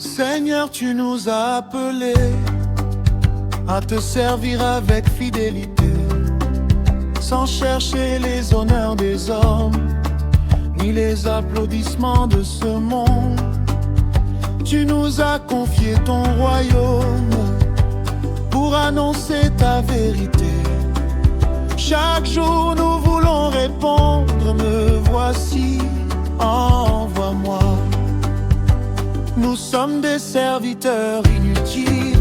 Seigneur, tu nous as appelés à te servir avec fidélité, sans chercher les honneurs des hommes, ni les applaudissements de ce monde. Tu nous as confié ton royaume pour annoncer ta vérité. Chaque jour nous voulons répondre, me voici, envoie-moi. Nous sommes des serviteurs inutiles,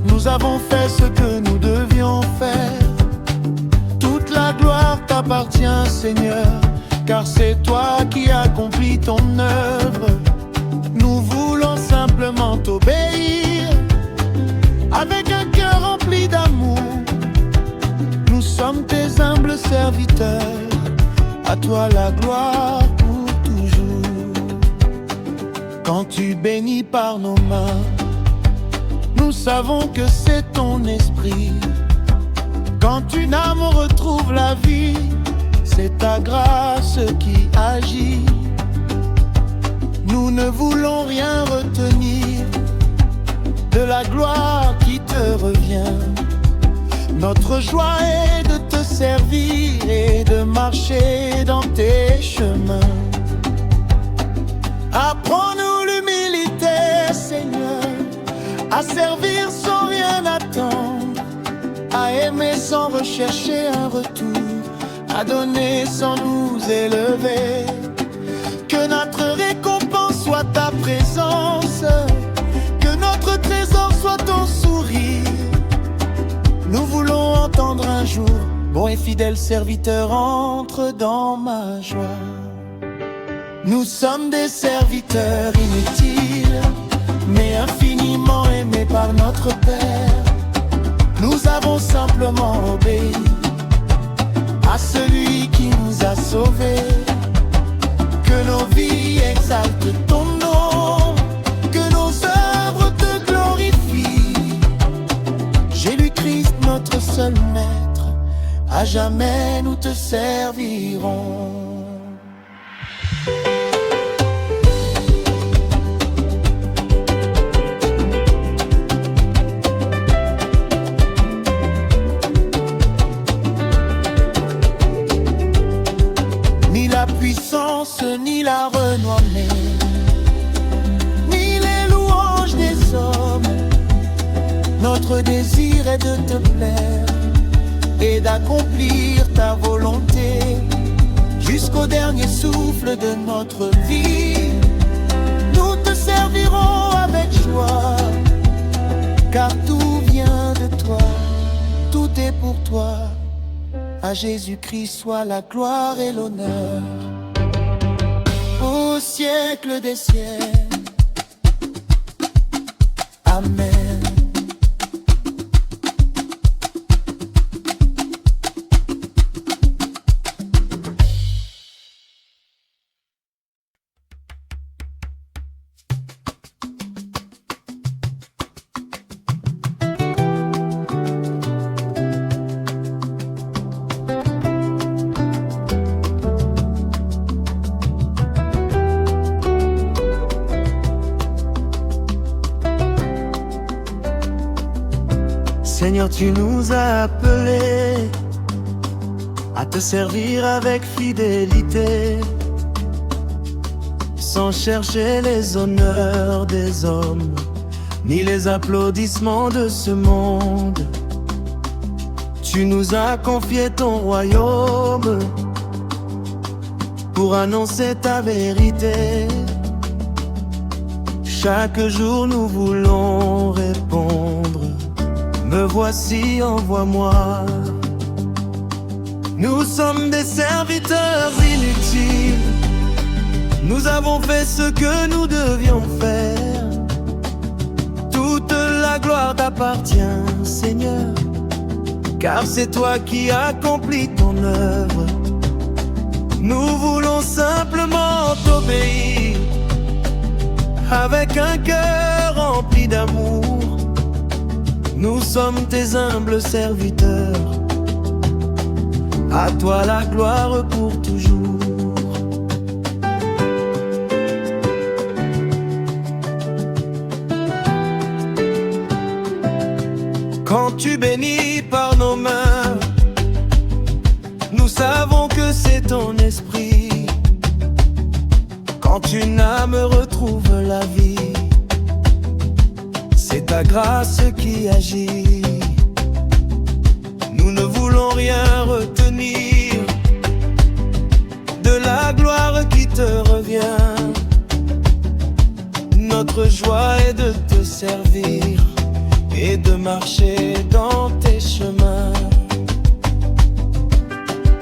nous avons fait ce que nous devions faire. Toute la gloire t'appartient, Seigneur, car c'est toi qui accomplis ton œuvre. Nous voulons simplement t'obéir, avec un cœur rempli d'amour. Nous sommes tes humbles serviteurs, à toi la gloire pour toujours. Quand tu bénis par nos mains, nous savons que c'est ton esprit. Quand une âme retrouve la vie, c'est ta grâce qui agit. Nous ne voulons rien retenir de la gloire qui te revient. Notre joie est de te servir et de marcher dans tes chemins. Apprends-nous l'humilité, Seigneur, à servir sans rien attendre, à aimer sans rechercher un retour, à donner sans nous élever. Que notre récompense soit ta présence, que notre trésor soit ton sourire. Nous voulons entendre un jour: bon et fidèle serviteur, entre dans ma joie. Nous sommes des serviteurs inutiles, mais infiniment aimés par notre Père. Nous avons simplement obéi à celui qui nous a sauvés. Que nos vies exaltent ton nom, que nos œuvres te glorifient. Jésus-Christ, notre seul maître, à jamais nous te servirons. Ni la puissance, ni la renommée, ni les louanges des hommes. Notre désir est de te plaire et d'accomplir ta volonté jusqu'au dernier souffle de notre vie. Nous te servirons avec joie, car tout vient de toi, tout est pour toi. À Jésus-Christ soit la gloire et l'honneur, au siècle des siècles. Amen. Seigneur, tu nous as appelés à te servir avec fidélité, sans chercher les honneurs des hommes, ni les applaudissements de ce monde. Tu nous as confié ton royaume pour annoncer ta vérité. Chaque jour nous voulons répondre: me voici, envoie-moi. Nous sommes des serviteurs inutiles, nous avons fait ce que nous devions faire. Toute la gloire t'appartient, Seigneur, car c'est toi qui accomplis ton œuvre. Nous voulons simplement t'obéir, avec un cœur rempli d'amour. Nous sommes tes humbles serviteurs, à toi la gloire pour toujours. Quand tu bénis par nos mains, nous savons que c'est ton esprit. Quand une âme retrouve la vie, c'est ta grâce qui agit. Nous ne voulons rien retenir de la gloire qui te revient. Notre joie est de te servir et de marcher dans tes chemins.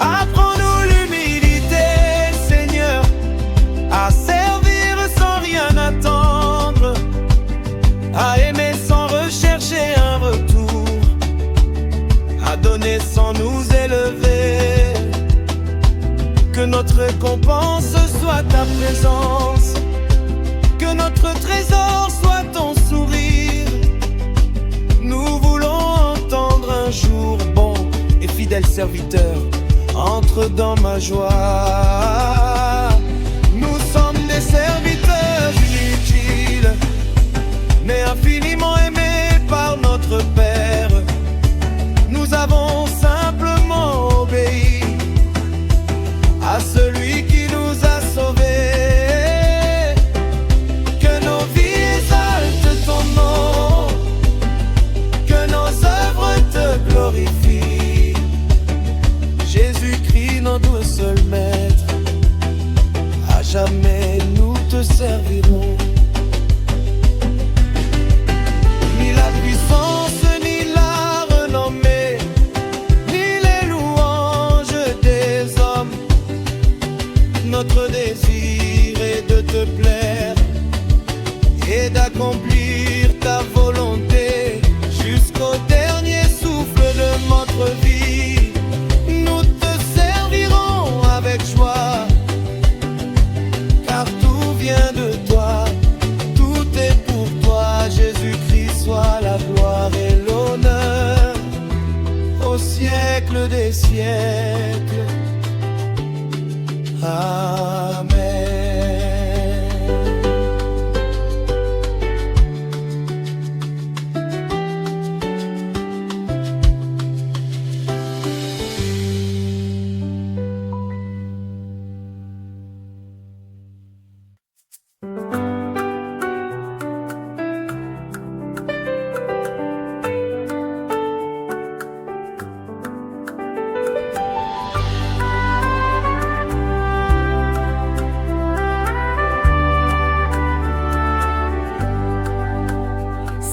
Apprends-nous l'humilité, Seigneur, à servir sans rien attendre, à aimer sans rechercher un retour, à donner sans nous élever. Que notre récompense soit ta présence, que notre trésor soit ton sourire. Nous voulons entendre un jour: bon et fidèle serviteur, entre dans ma joie. Nous sommes des serviteurs inutiles, mais infiniment aimés par notre Père. Nous avons simplement obéi à celui qui nous a sauvés. Que nos vies exaltent ton nom, que nos œuvres te glorifient. Jésus-Christ, notre seul maître, à jamais nous te servirons. Ni la puissance, ni la renommée, ni les louanges des hommes. Notre désir est de te plaire et d'accomplir ta volonté jusqu'au dernier souffle de notre vie. Nous te servirons avec joie, car tout vient de toi, tout est pour toi. Jésus-Christ, soit la gloire et l'honneur au siècle des siècles. Amen.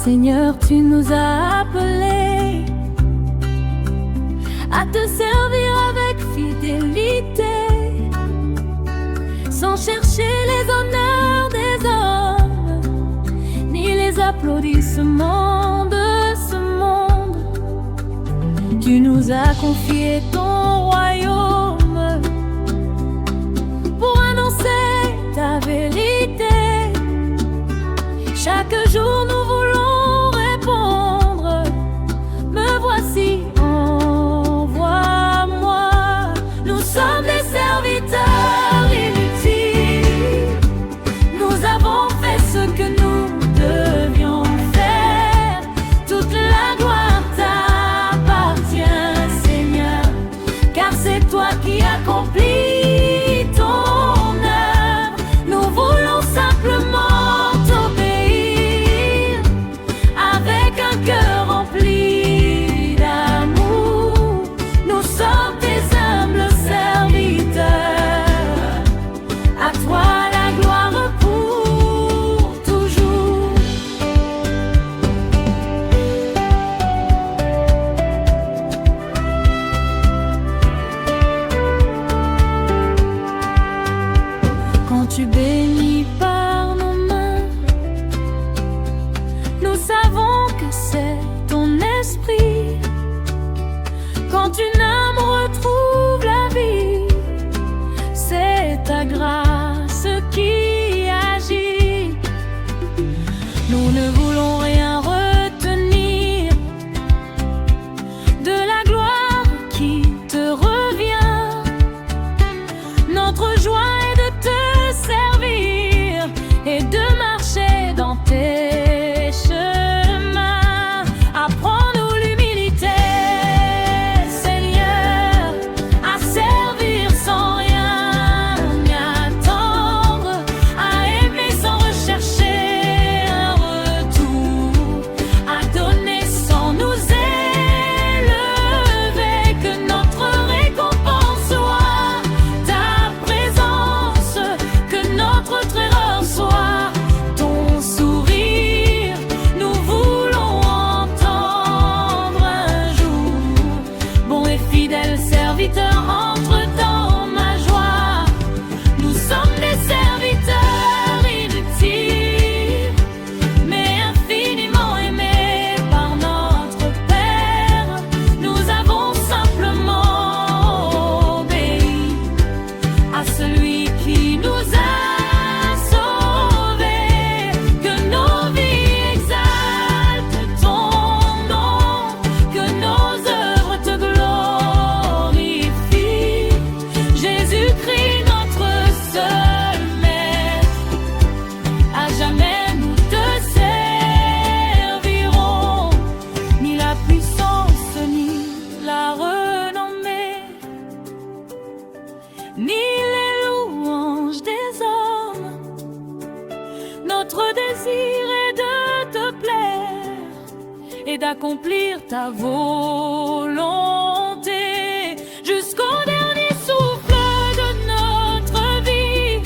Seigneur, tu nous as appelés à te servir avec fidélité, sans chercher les honneurs des hommes, ni les applaudissements de ce monde. Tu nous as confié ton royaume pour annoncer ta vérité. Chaque jour nous voulons répondre: me voici, envoie-moi. Nous sommes des serviteurs inutiles, nous avons fait ce que nous devions faire. Toute la gloire t'appartient, Seigneur, car c'est toi qui accomplis ton œuvre. Nous voulons simplement cœur rempli d'amour. Nous sommes tes humbles serviteurs. À toi la gloire pour toujours. Quand tu bénis par nos mains, nous savons que c'est ton esprit. Quand une âme retrouve la vie, c'est ta grâce qui agit. Nous ne voulons rien retenir de la gloire qui te revient. Notre joie est de te servir et de marcher dans tes chemins. Apprends-nous l'humilité, désir est de te plaire et d'accomplir ta volonté jusqu'au dernier souffle de notre vie.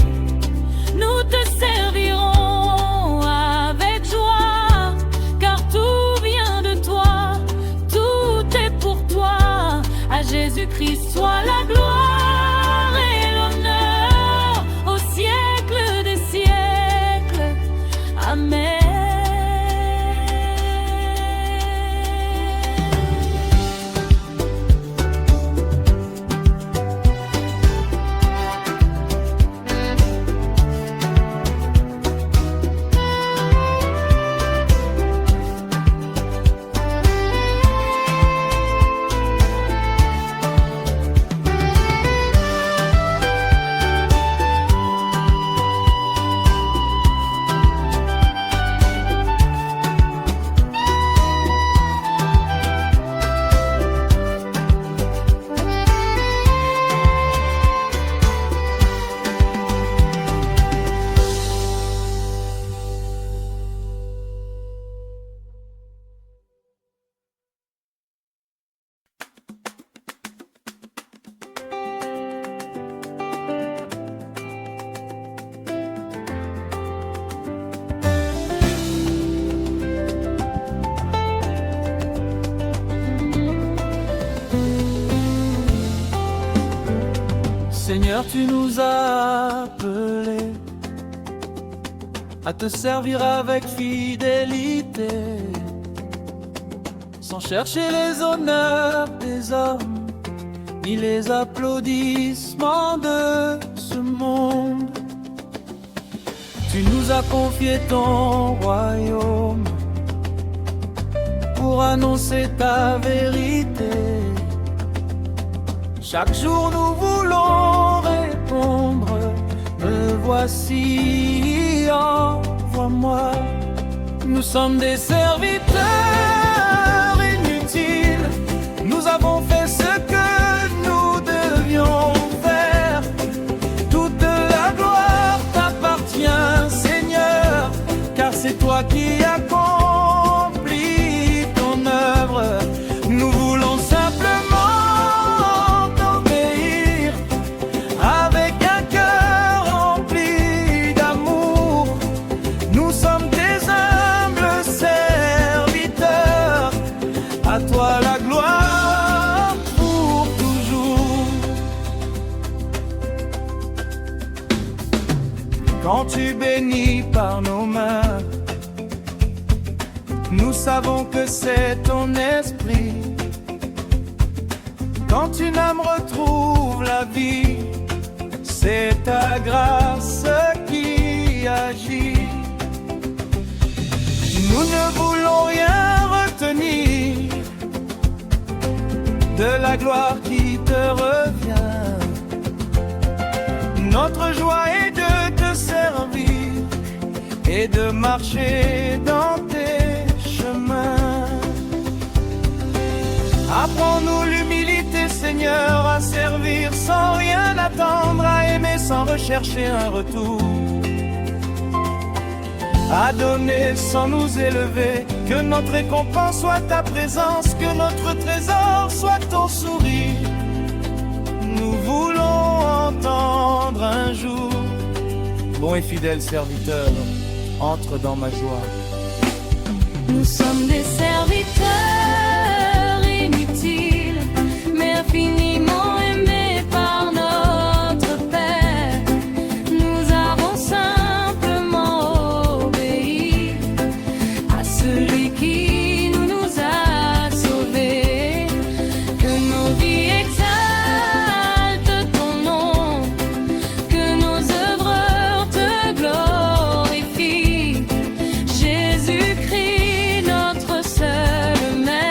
Nous te servirons avec joie, car tout vient de toi, tout est pour toi. À Jésus-Christ soit la gloire et l'honneur au siècle des siècles. Amen. Seigneur, tu nous as appelés à te servir avec fidélité, sans chercher les honneurs des hommes, ni les applaudissements de ce monde. Tu nous as confié ton royaume pour annoncer ta vérité. Chaque jour nous voulons répondre, me voici, envoie-moi. Nous sommes des serviteurs inutiles, nous avons fait ce que nous devions faire. Toute la gloire t'appartient, Seigneur, car c'est toi qui accomplis ton œuvre. Nous voulons simplement à toi la gloire pour toujours. Quand tu bénis par nos mains, nous savons que c'est ton esprit. Quand une âme retrouve la vie, c'est ta grâce qui agit. Nous ne voulons rien retenir de la gloire qui te revient. Notre joie est de te servir et de marcher dans tes chemins. Apprends-nous l'humilité, Seigneur, à servir sans rien attendre, à aimer sans rechercher un retour, à donner sans nous élever. Que notre récompense soit ta présence, que notre trésor soit ton sourire. Nous voulons entendre un jour: bon et fidèle serviteur, entre dans ma joie. Nous sommes des serviteurs inutiles, mais infiniment aimés par notre Père. Nous avons simplement obéi à celui qui nous a sauvés. Que nos vies exaltent ton nom, que nos œuvres te glorifient. Jésus-Christ, notre seul Maître.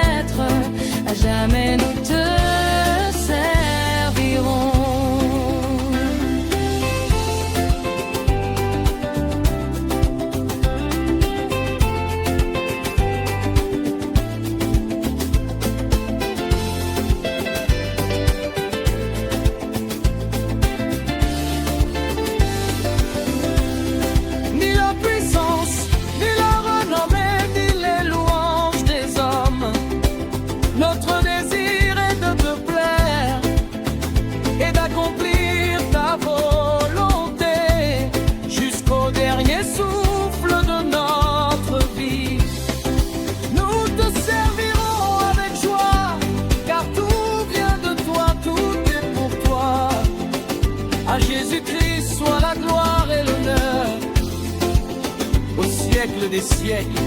au siècle des siècles.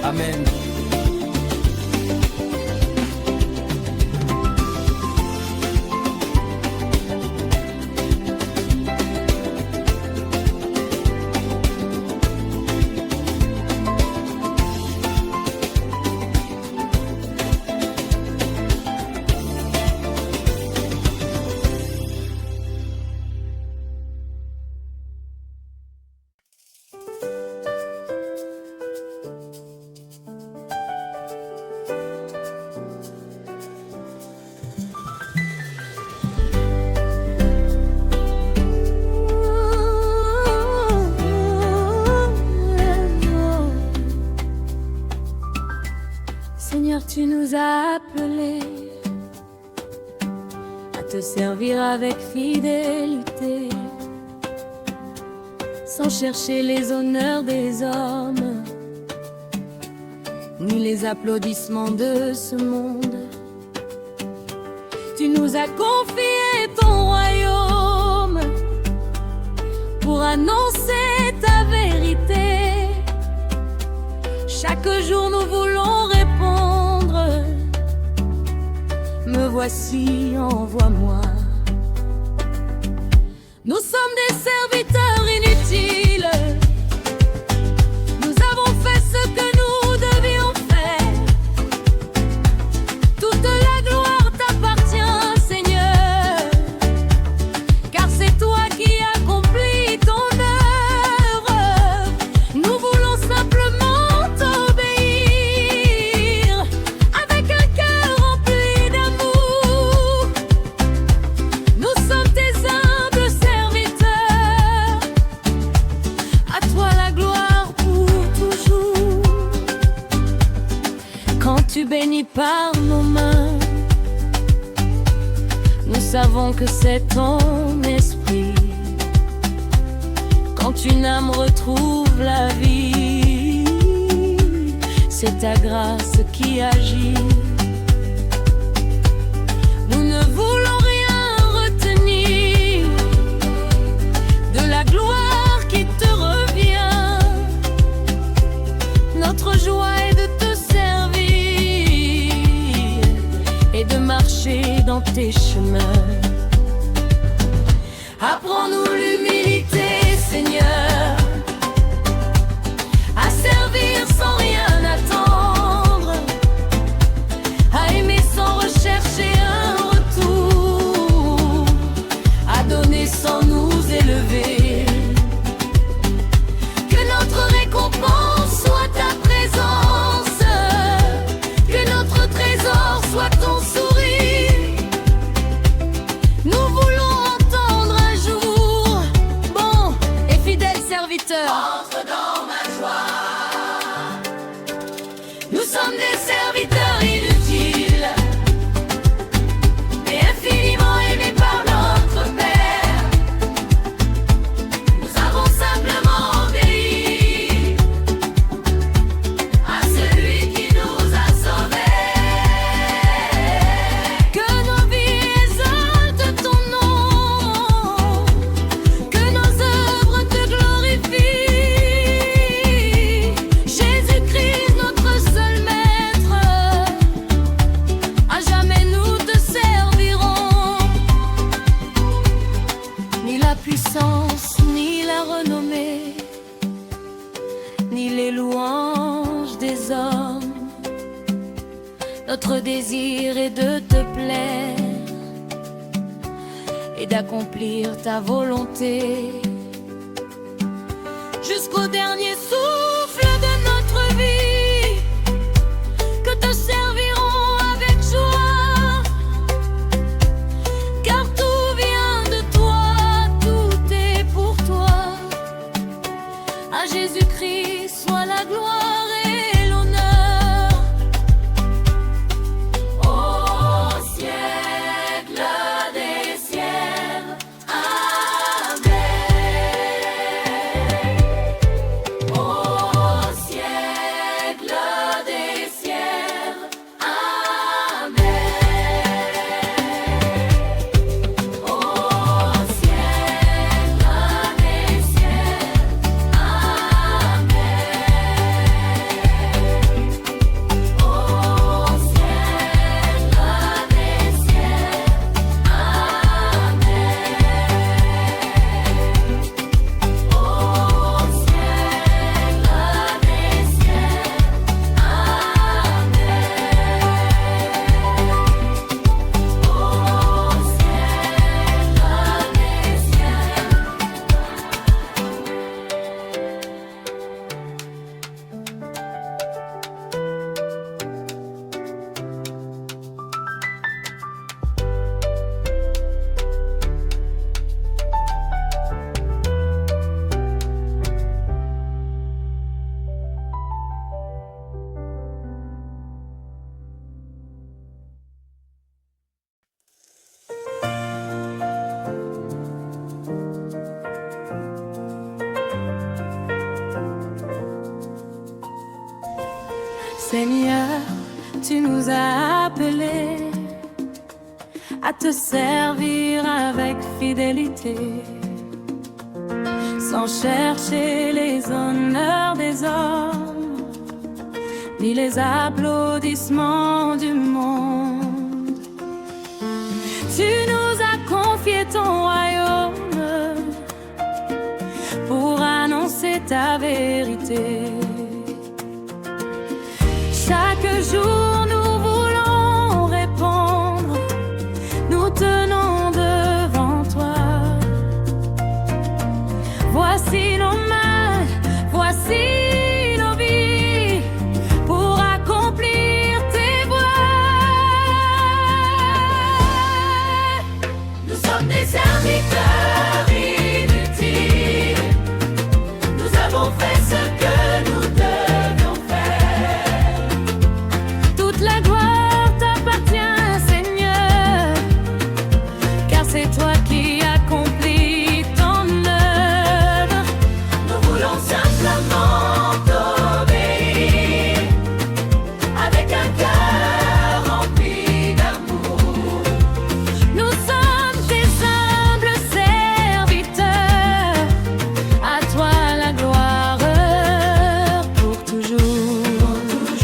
Amen. Seigneur, tu nous as appelés à te servir avec fidélité, sans chercher les honneurs des hommes, ni les applaudissements de ce monde. Tu nous as confié ton royaume pour annoncer ta vérité. Chaque jour nous voulons répondre, me voici, envoie-moi. Nous sommes des serviteurs inutiles, nous avons fait ce que nous devions faire. Toute la gloire t'appartient, Seigneur, car c'est toi qui accomplis ton œuvre. Nous voulons simplement t'obéir avec un cœur rempli d'amour. Nous sommes tes humbles serviteurs, à toi la gloire pour toujours. Quand tu bénis par nos mains, nous savons que c'est ton esprit. Quand une âme retrouve la vie, c'est ta grâce qui agit. Nous ne voulons rien retenir de la gloire qui te revient. Notre joie est de te servir et de marcher dans tes chemins. Apprends-nous l'humilité, Seigneur, à servir sans rien attendre, à aimer sans rechercher un retour, à donner sans nous élever. Que notre récompense soit ta présence, que notre trésor soit ton sourire. Nous voulons entendre un jour, bon et fidèle serviteur, entre dans ma joie. Nous sommes des serviteurs inutiles, mais infiniment aimés par notre Père. Nous avons simplement obéi à celui qui nous a sauvés. Que nos vies exaltent ton nom, que nos œuvres te glorifient. Jésus-Christ, notre seul maître, à jamais nous te servirons. Ni la puissance, ni la renommée, ni les louanges des hommes. Notre désir est de te plaire et d'accomplir ta volonté jusqu'au dernier souffle de notre vie, que te servirons avec joie, car tout vient de toi, tout est pour toi. À Jésus-Christ soit la gloire et l'honneur au siècle des siècles. Amen. Au siècle des siècles. Amen. Au siècle des siècles. Amen. Seigneur, tu nous as appelés à te servir avec fidélité, sans chercher les honneurs des hommes, ni les applaudissements du monde. Tu nous as confié ton royaume pour annoncer ta vérité. Chaque jour nous voulons répondre, nous tenons devant toi. Voici nos mains, voici nos vies, pour accomplir tes voies. Nous sommes des serviteurs inutiles, nous avons fait ce que nous devions faire. Toute la gloire t'appartient, Seigneur, car c'est toi qui accomplis ton œuvre. Nous voulons simplement t'obéir, avec un cœur rempli d'amour. Nous sommes tes humbles serviteurs, à toi la gloire pour toujours. Pour toujours.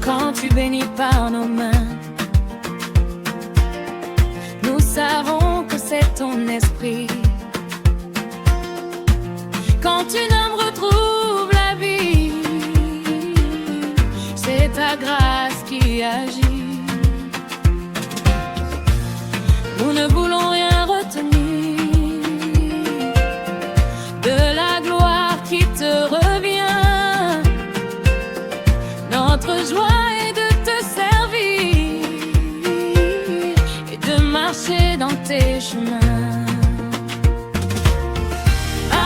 Quand tu bénis par nos mains, nous savons que c'est ton esprit. Quand une âme retrouve la vie, c'est ta grâce qui agit. Nous ne voulons rien retenir de la gloire qui te revient. Notre joie est de te servir et de marcher dans tes chemins.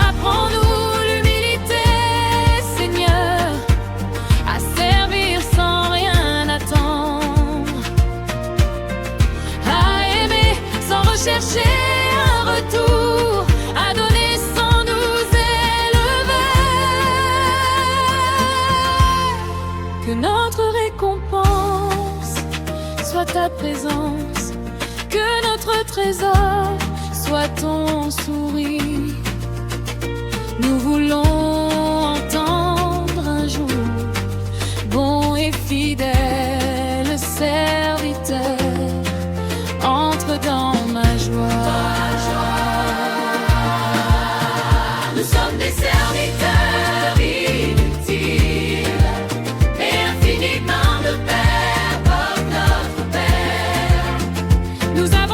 Apprends-nous l'humilité, Seigneur, à servir sans rien attendre, à aimer sans rechercher un retour, à donner sans nous élever. Que notre récompense soit ta présence, que notre trésor soit ton sourire. Nous voulons entendre un jour, bon et fidèle serviteur, entre dans ma joie. Nous sommes des serviteurs inutiles, mais infiniment de Père comme notre Père. Nous avons